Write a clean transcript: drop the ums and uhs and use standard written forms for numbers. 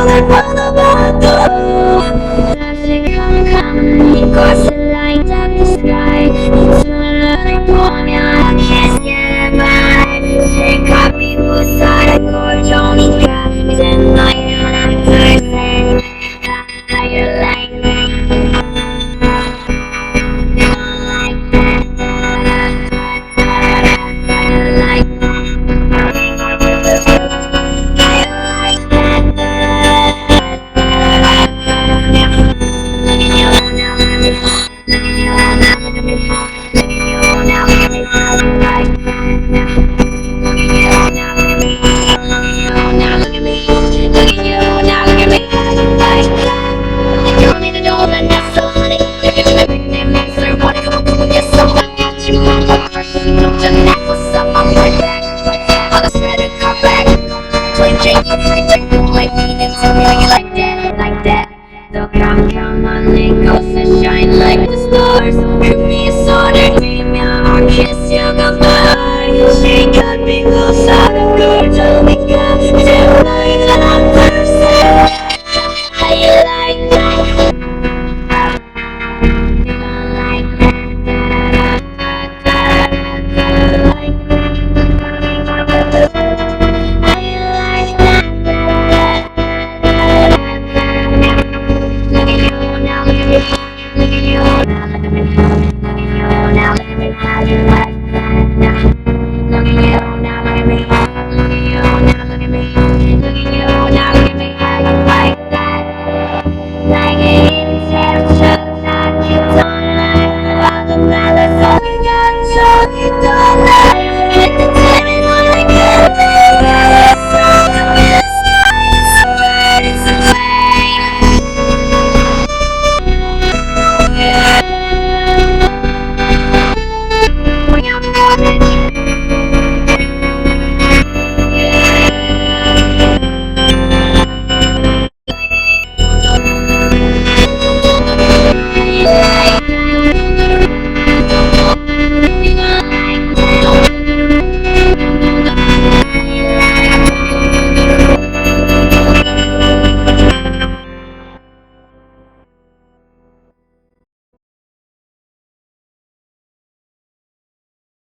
너를 바라봐도 다시 캄캄한 곳을 light up the sky 눈을 보면 I can't get by 실컷 미워서 골종이가 이젠 너의 하나 둘셋 How you like me? So come on, it goes to shine like the stars. Give me a soda, dream, I'll kiss you goodbye. She got me close, I don't go to me, till night and I'm thirsty. How you like that? You don't like that? How you like that? Look at you now, look at me. Look at you now, look at me. Look at you now, look at me. How you like that? Look at you now, look at me.